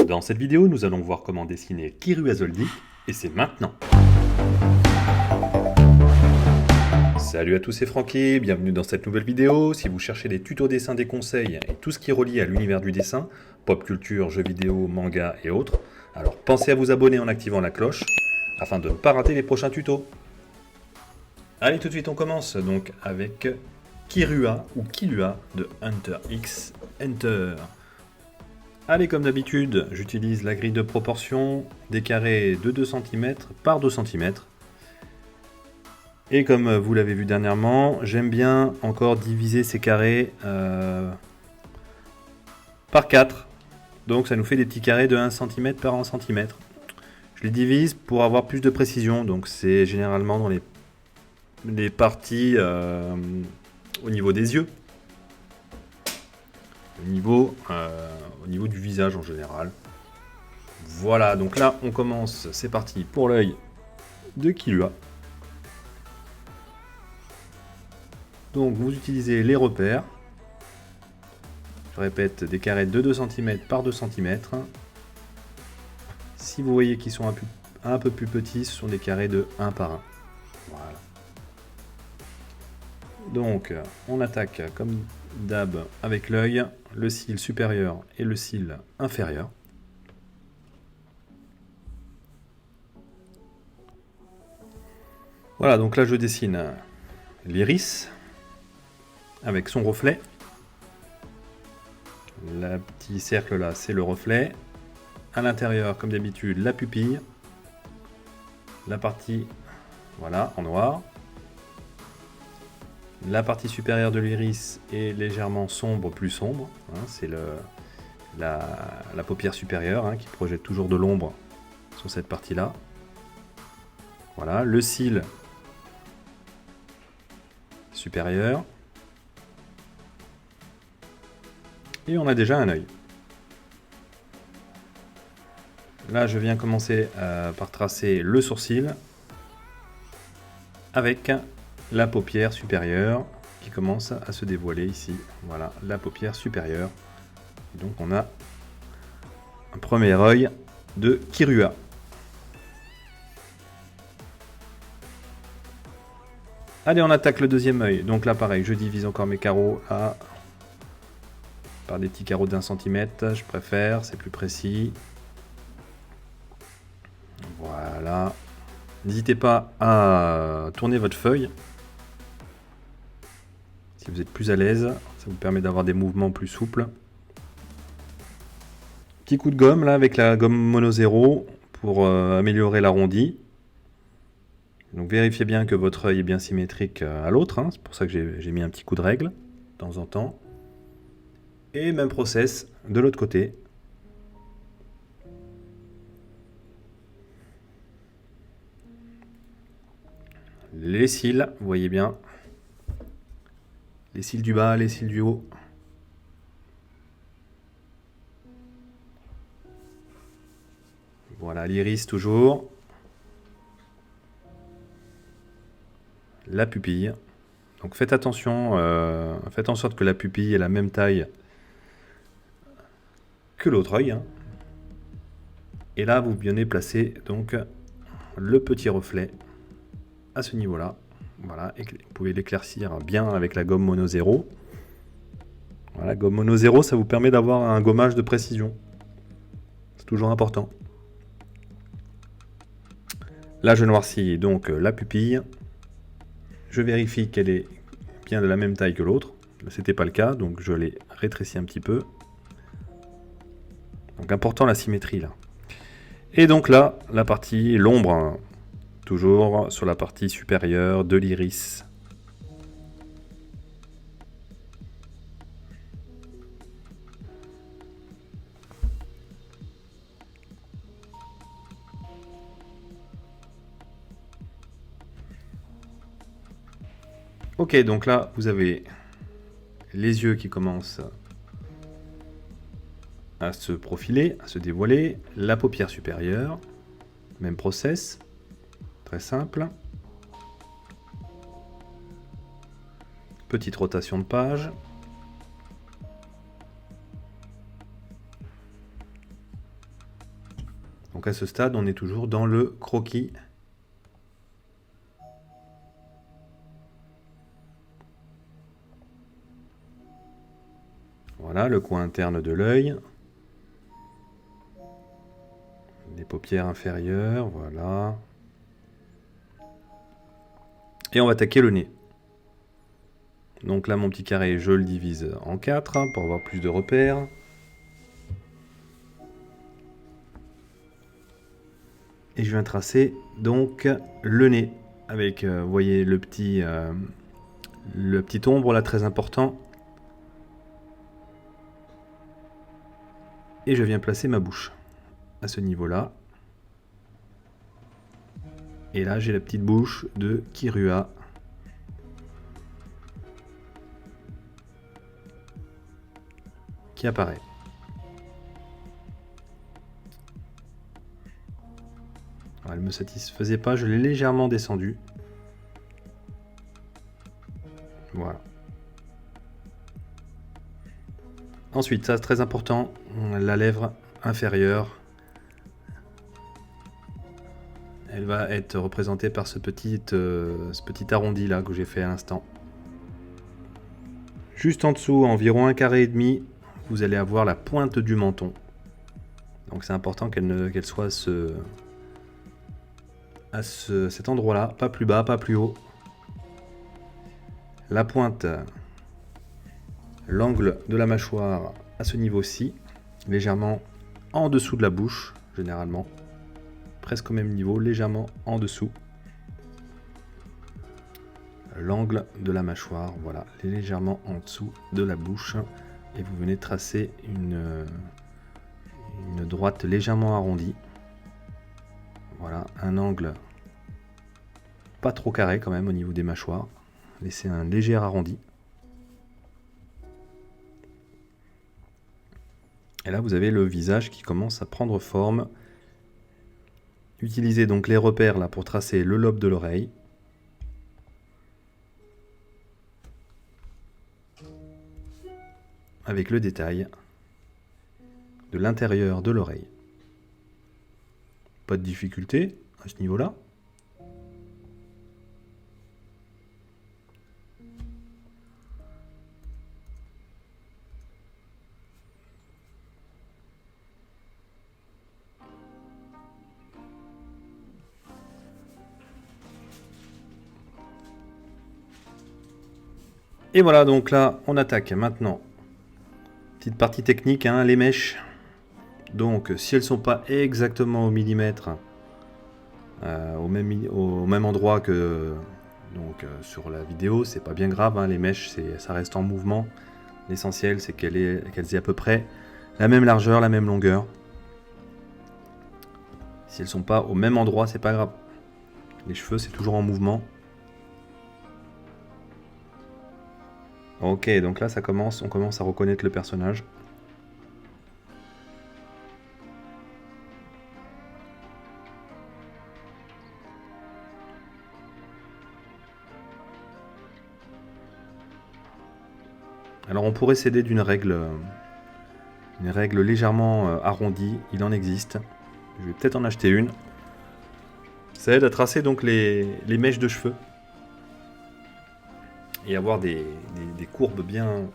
Dans cette vidéo, nous allons voir comment dessiner Kirua Zoldyck, et c'est maintenant. Salut à tous, c'est Francky, bienvenue dans cette nouvelle vidéo. Si vous cherchez des tutos dessin, des conseils et tout ce qui est relié à l'univers du dessin, pop culture, jeux vidéo, manga et autres, alors pensez à vous abonner en activant la cloche afin de ne pas rater les prochains tutos. Allez, tout de suite on commence donc avec Kirua ou Killua de Hunter x Hunter. Allez, comme d'habitude, j'utilise la grille de proportion, des carrés de 2 cm par 2 cm. Et comme vous l'avez vu dernièrement, j'aime bien encore diviser ces carrés par 4. Donc ça nous fait des petits carrés de 1 cm par 1 cm. Je les divise pour avoir plus de précision, donc c'est généralement dans les parties au niveau des yeux. Au niveau du visage en général. Voilà, donc là on commence, c'est parti pour l'œil de Killua. Donc vous utilisez les repères. Je répète, des carrés de 2 cm par 2 cm. Si vous voyez qu'ils sont un peu plus petits, ce sont des carrés de 1 par 1. Voilà. Donc on attaque comme d'hab avec l'œil, le cil supérieur et le cil inférieur. Voilà, donc là je dessine l'iris avec son reflet. Le petit cercle là, c'est le reflet. À l'intérieur, comme d'habitude, la pupille. La partie, voilà, en noir. La partie supérieure de l'iris est légèrement sombre, plus sombre. Hein, c'est la paupière supérieure qui projette toujours de l'ombre sur cette partie-là. Voilà, le cil supérieur. Et on a déjà un œil. Là, je viens commencer par tracer le sourcil avec la paupière supérieure qui commence à se dévoiler ici. Voilà, la paupière supérieure. Et donc, on a un premier œil de Kirua. Allez, on attaque le deuxième œil. Donc là, pareil, je divise encore mes carreaux par des petits carreaux d'1 cm. Je préfère, c'est plus précis. Voilà. N'hésitez pas à tourner votre feuille. Si vous êtes plus à l'aise, ça vous permet d'avoir des mouvements plus souples. Petit coup de gomme là avec la gomme mono 0 pour améliorer l'arrondi. Donc vérifiez bien que votre œil est bien symétrique à l'autre. C'est pour ça que j'ai mis un petit coup de règle de temps en temps. Et même process de l'autre côté. Les cils, vous voyez bien. Les cils du bas, les cils du haut. Voilà, l'iris toujours. La pupille. Donc faites attention, faites en sorte que la pupille ait la même taille que l'autre œil. Et là, vous venez placer donc le petit reflet à ce niveau-là. Voilà, et vous pouvez l'éclaircir bien avec la gomme mono 0. Voilà, gomme mono 0, ça vous permet d'avoir un gommage de précision. C'est toujours important. Là, je noircis donc la pupille. Je vérifie qu'elle est bien de la même taille que l'autre. C'était pas le cas, donc je l'ai rétréci un petit peu. Donc important la symétrie là. Et donc là, la partie, l'ombre, toujours sur la partie supérieure de l'iris. Ok, donc là, vous avez les yeux qui commencent à se profiler, à se dévoiler. La paupière supérieure, même process, très simple. Petite rotation de page. Donc à ce stade, on est toujours dans le croquis. Voilà le coin interne de l'œil. Les paupières inférieures, voilà. Et on va attaquer le nez. Donc là, mon petit carré, je le divise en 4 pour avoir plus de repères. Et je viens tracer donc le nez avec, vous voyez, le petit ombre là, très important. Et je viens placer ma bouche à ce niveau-là. Et là, j'ai la petite bouche de Kirua. Qui apparaît. Alors, elle ne me satisfaisait pas, je l'ai légèrement descendu. Voilà. Ensuite, ça c'est très important, la lèvre inférieure. Elle va être représentée par ce petit arrondi là que j'ai fait à l'instant. Juste en dessous, environ 1,5 carré, vous allez avoir la pointe du menton. Donc c'est important qu'elle soit à cet endroit-là, pas plus bas, pas plus haut. La pointe, l'angle de la mâchoire à ce niveau-ci, légèrement en dessous de la bouche, généralement. Presque au même niveau, légèrement en dessous. L'angle de la mâchoire, voilà, légèrement en dessous de la bouche. Et vous venez tracer une droite légèrement arrondie. Voilà, un angle pas trop carré quand même au niveau des mâchoires. Laissez un léger arrondi. Et là, vous avez le visage qui commence à prendre forme. Utilisez donc les repères là pour tracer le lobe de l'oreille. Avec le détail de l'intérieur de l'oreille. Pas de difficulté à ce niveau-là. Et voilà, donc là, on attaque maintenant. Petite partie technique, hein, les mèches. Donc, si elles ne sont pas exactement au millimètre, au même endroit que sur la vidéo, c'est pas bien grave, hein, les mèches, ça reste en mouvement. L'essentiel, c'est qu'elles aient à peu près la même largeur, la même longueur. Si elles ne sont pas au même endroit, c'est pas grave. Les cheveux, c'est toujours en mouvement. Ok, donc là, on commence à reconnaître le personnage. Alors on pourrait s'aider d'une règle légèrement arrondie, il en existe. Je vais peut-être en acheter une. Ça aide à tracer donc les mèches de cheveux. Et avoir des courbes bien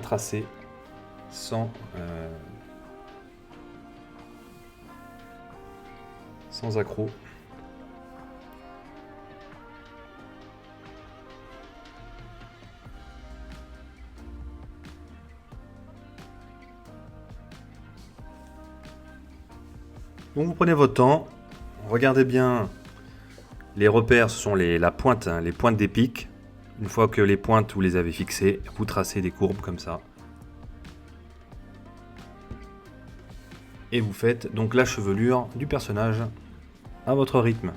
tracées sans accroc. Donc vous prenez votre temps, regardez bien les repères, ce sont la pointe, hein, les pointes des pics. Une fois que les pointes vous les avez fixées, vous tracez des courbes comme ça. Et vous faites donc la chevelure du personnage à votre rythme.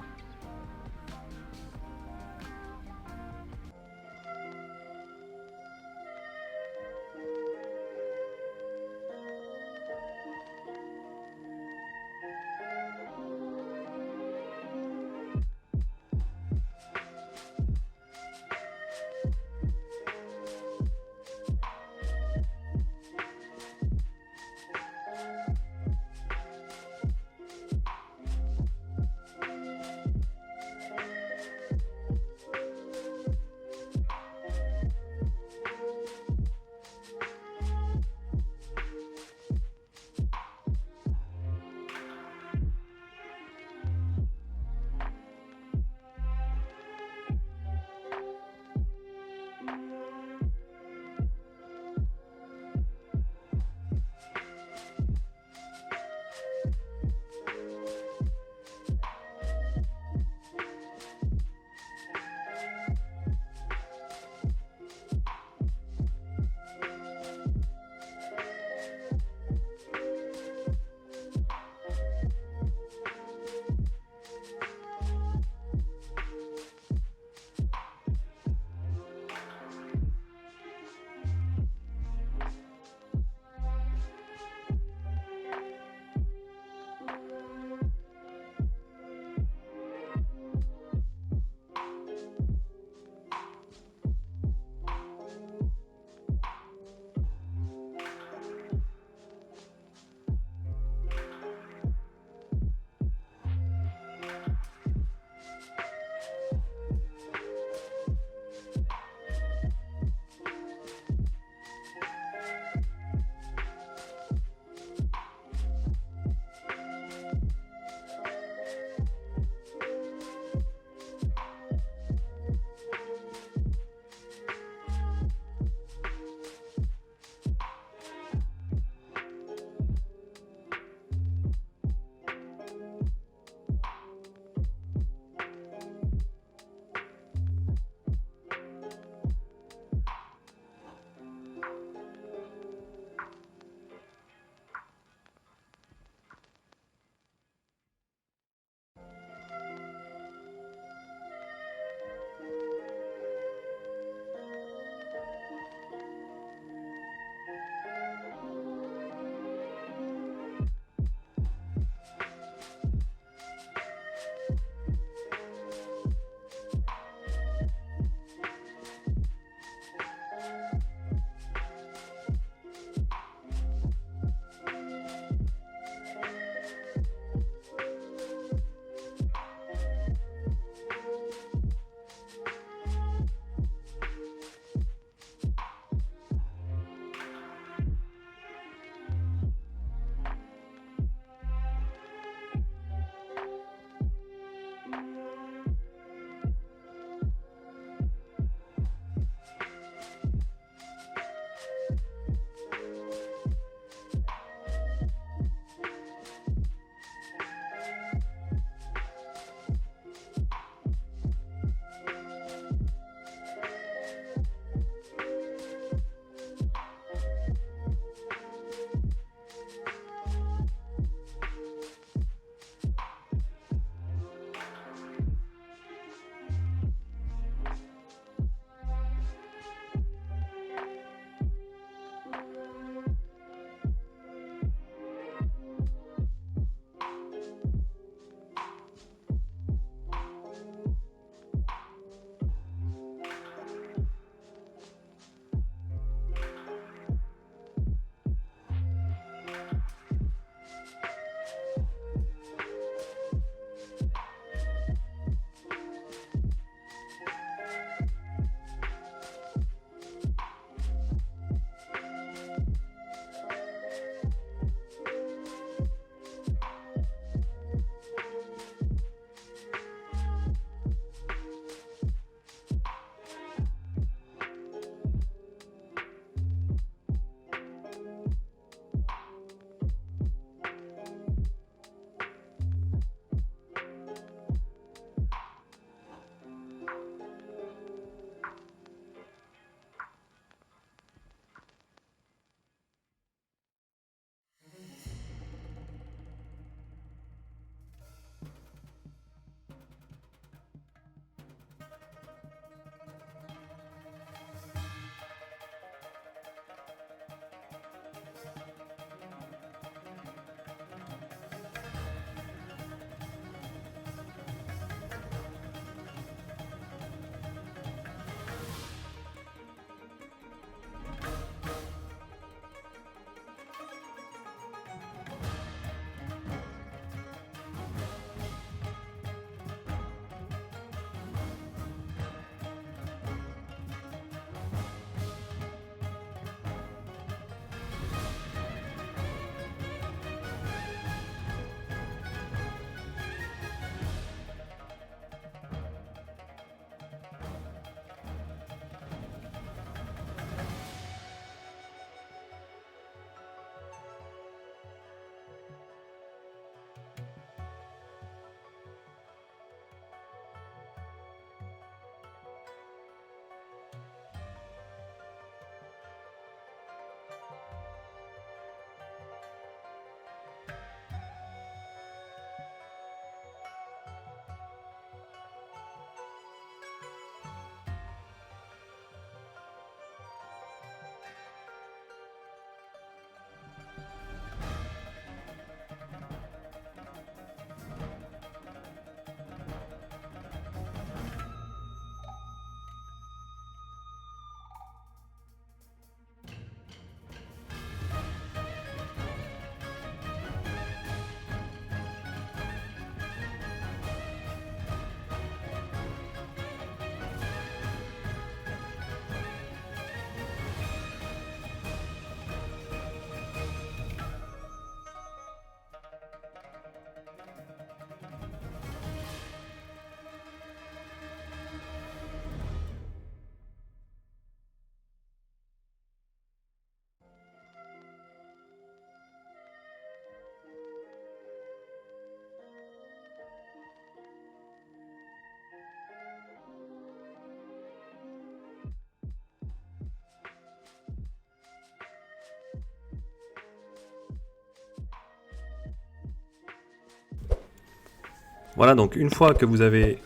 Voilà, donc une fois que vous avez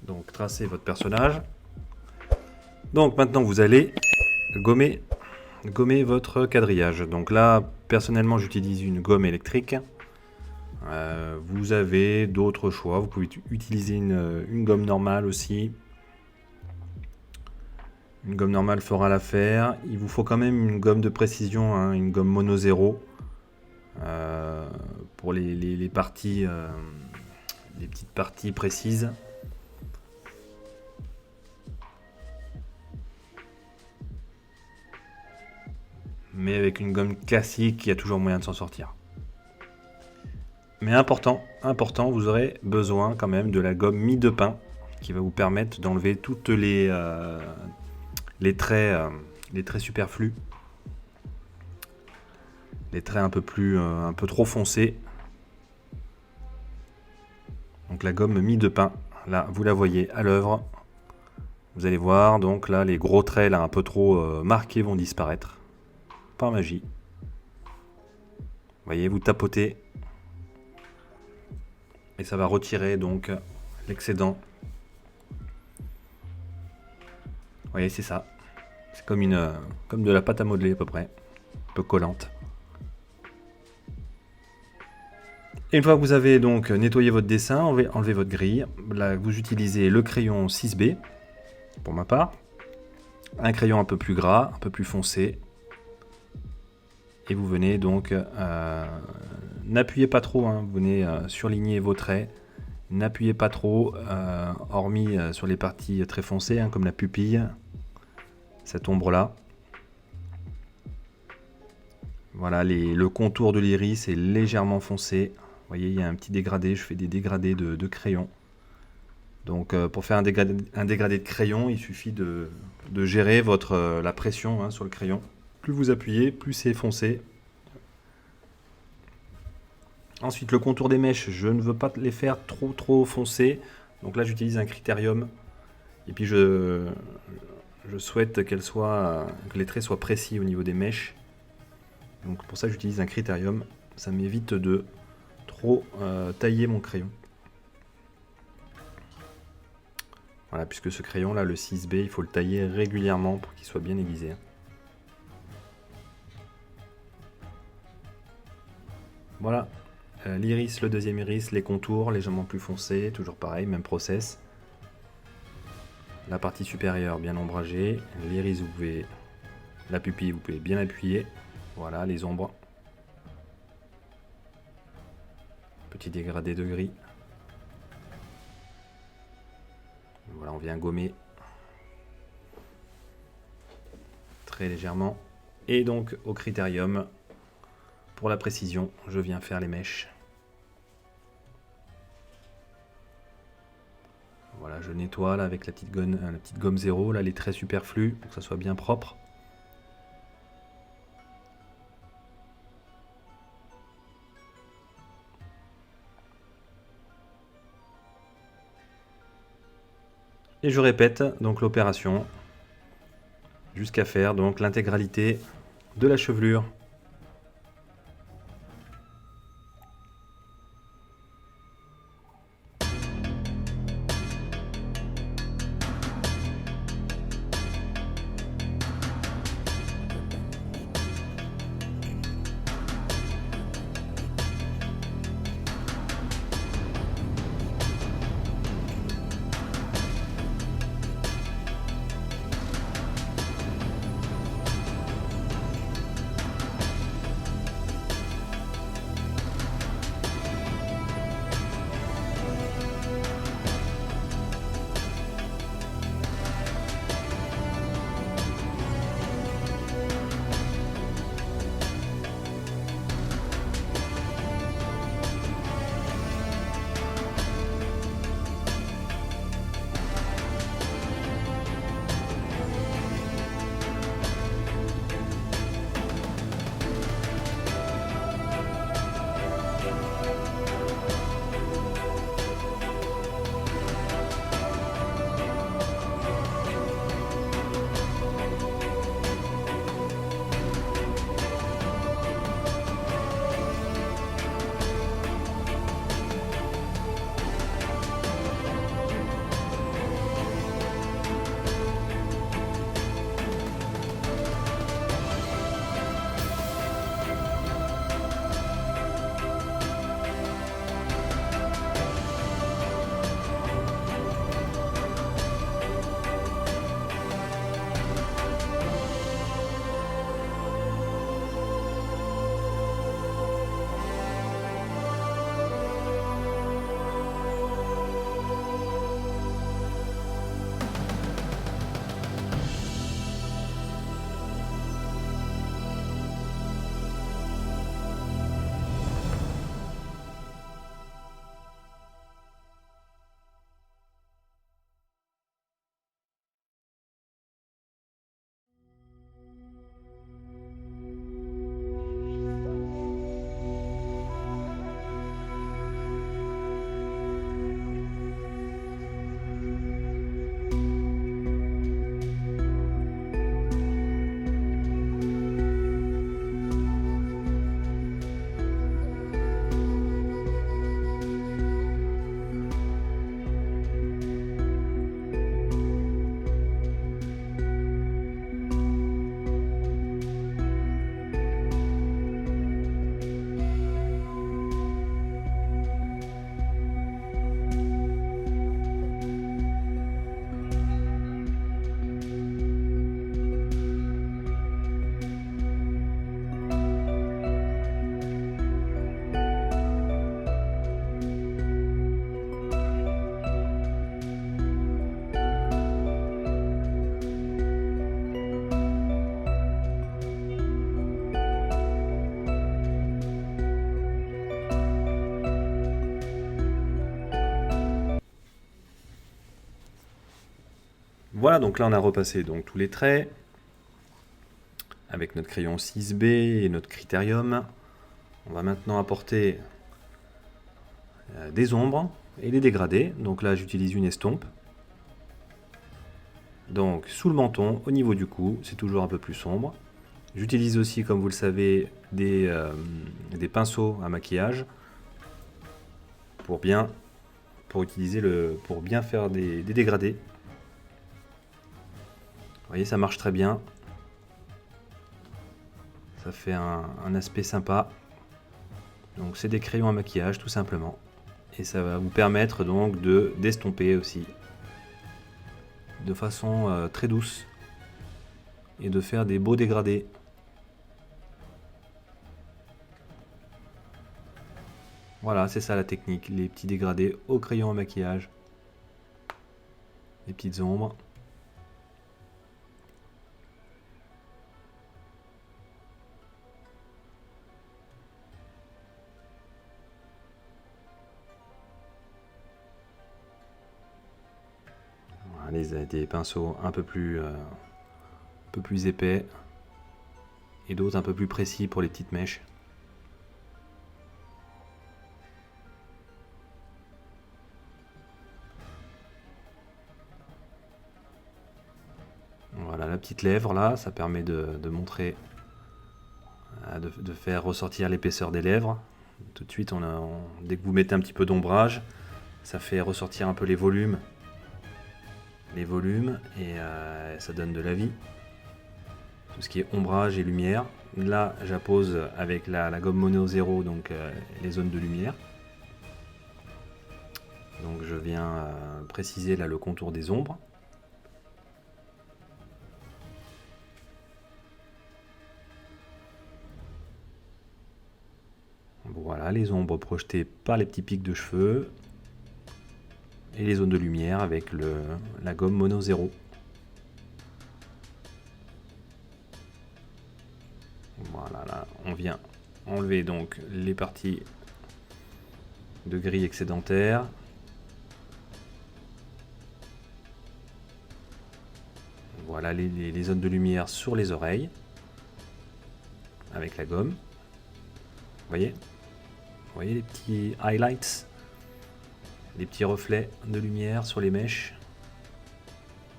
donc tracé votre personnage, donc maintenant vous allez gommer votre quadrillage. Donc là, personnellement, j'utilise une gomme électrique. Vous avez d'autres choix. Vous pouvez utiliser une gomme normale aussi. Une gomme normale fera l'affaire. Il vous faut quand même une gomme de précision, hein, une gomme mono 0 pour les parties, les petites parties précises. Mais avec une gomme classique, il y a toujours moyen de s'en sortir. Mais important, vous aurez besoin quand même de la gomme mie de pin qui va vous permettre d'enlever toutes les traits superflus, les traits un peu trop foncés. Donc la gomme mie de pin, là vous la voyez à l'œuvre. Vous allez voir, donc là les gros traits là un peu trop marqués vont disparaître par magie. Vous voyez, vous tapotez et ça va retirer donc l'excédent. Vous voyez, c'est ça. C'est comme de la pâte à modeler à peu près, un peu collante. Et une fois que vous avez donc nettoyé votre dessin, enlevez votre grille. Là, vous utilisez le crayon 6B, pour ma part. Un crayon un peu plus gras, un peu plus foncé. Et vous venez donc, n'appuyez pas trop, hein, vous venez surligner vos traits. N'appuyez pas trop, hormis sur les parties très foncées, hein, comme la pupille, cette ombre-là. Voilà, le contour de l'iris est légèrement foncé. Vous voyez, il y a un petit dégradé, je fais des dégradés de crayon. Donc pour faire un dégradé de crayon, il suffit de gérer la pression, hein, sur le crayon. Plus vous appuyez, plus c'est foncé. Ensuite, le contour des mèches, je ne veux pas les faire trop foncés. Donc là, j'utilise un critérium. Et puis je souhaite que les traits soient précis au niveau des mèches. Donc pour ça, j'utilise un critérium. Ça m'évite de trop tailler mon crayon. Voilà, puisque ce crayon là, le 6B, il faut le tailler régulièrement pour qu'il soit bien aiguisé. Voilà, l'iris, le deuxième iris, les contours légèrement plus foncés, toujours pareil, même process. La partie supérieure bien ombragée, l'iris, la pupille, vous pouvez bien appuyer. Voilà, les ombres. Petit dégradé de gris. Voilà, on vient gommer très légèrement. Et donc au critérium, pour la précision, je viens faire les mèches. Voilà, je nettoie là avec la petite gomme 0, là, les traits superflus, pour que ça soit bien propre. Et je répète donc l'opération jusqu'à faire donc l'intégralité de la chevelure. Voilà, donc là on a repassé donc tous les traits avec notre crayon 6B et notre critérium. On va maintenant apporter des ombres et les dégradés. Donc là j'utilise une estompe. Donc sous le menton, au niveau du cou, c'est toujours un peu plus sombre. J'utilise aussi, comme vous le savez, des pinceaux à maquillage pour bien faire des dégradés. Vous voyez, ça marche très bien. Ça fait un aspect sympa. Donc c'est des crayons à maquillage tout simplement. Et ça va vous permettre donc d'estomper aussi de façon très douce et de faire des beaux dégradés. Voilà, c'est ça la technique, les petits dégradés au crayon à maquillage, les petites ombres. Voilà, des pinceaux un peu plus épais et d'autres un peu plus précis pour les petites mèches. Voilà, la petite lèvre là, ça permet de montrer, de faire ressortir l'épaisseur des lèvres. Tout de suite, dès que vous mettez un petit peu d'ombrage, ça fait ressortir un peu les volumes et ça donne de la vie. Tout ce qui est ombrage et lumière. Là, j'appose avec la gomme Mono 0 donc les zones de lumière. Donc je viens préciser là le contour des ombres. Voilà, les ombres projetées par les petits pics de cheveux et les zones de lumière avec la gomme Mono 0. Voilà, là, on vient enlever donc les parties de gris excédentaires. Voilà les zones de lumière sur les oreilles avec la gomme. Vous voyez les petits highlights, les petits reflets de lumière sur les mèches,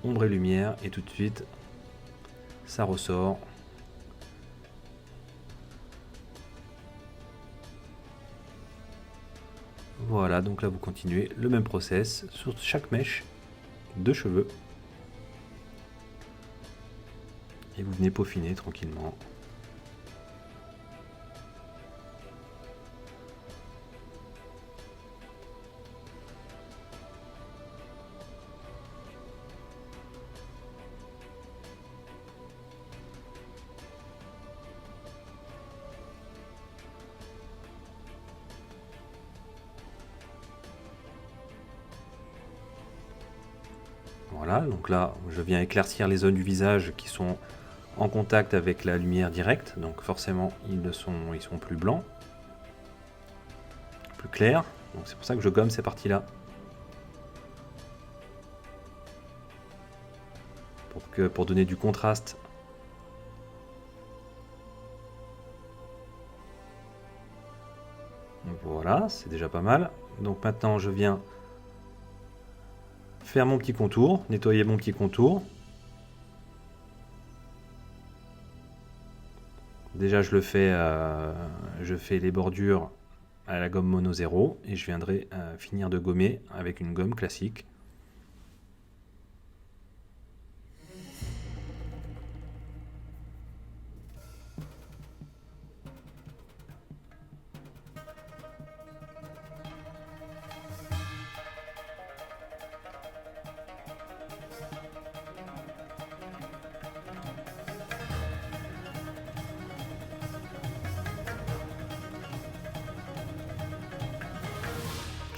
ombre et lumière, et tout de suite ça ressort. Voilà, donc là vous continuez le même process sur chaque mèche de cheveux et vous venez peaufiner tranquillement. Voilà, donc là je viens éclaircir les zones du visage qui sont en contact avec la lumière directe, donc forcément ils sont plus blancs, plus clairs, donc c'est pour ça que je gomme ces parties-là. Pour donner du contraste. Voilà, c'est déjà pas mal. Donc maintenant je viens faire mon petit contour, nettoyer mon petit contour. Déjà je fais les bordures à la gomme Mono 0 et je viendrai finir de gommer avec une gomme classique.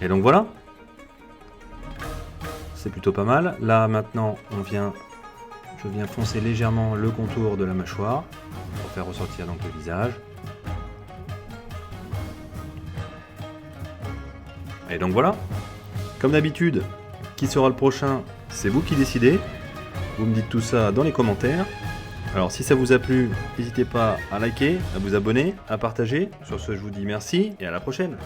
Et donc voilà, c'est plutôt pas mal. Là maintenant je viens foncer légèrement le contour de la mâchoire pour faire ressortir donc le visage. Et donc voilà, comme d'habitude, qui sera le prochain, c'est vous qui décidez. Vous me dites tout ça dans les commentaires. Alors si ça vous a plu, n'hésitez pas à liker, à vous abonner, à partager. Sur ce, je vous dis merci et à la prochaine.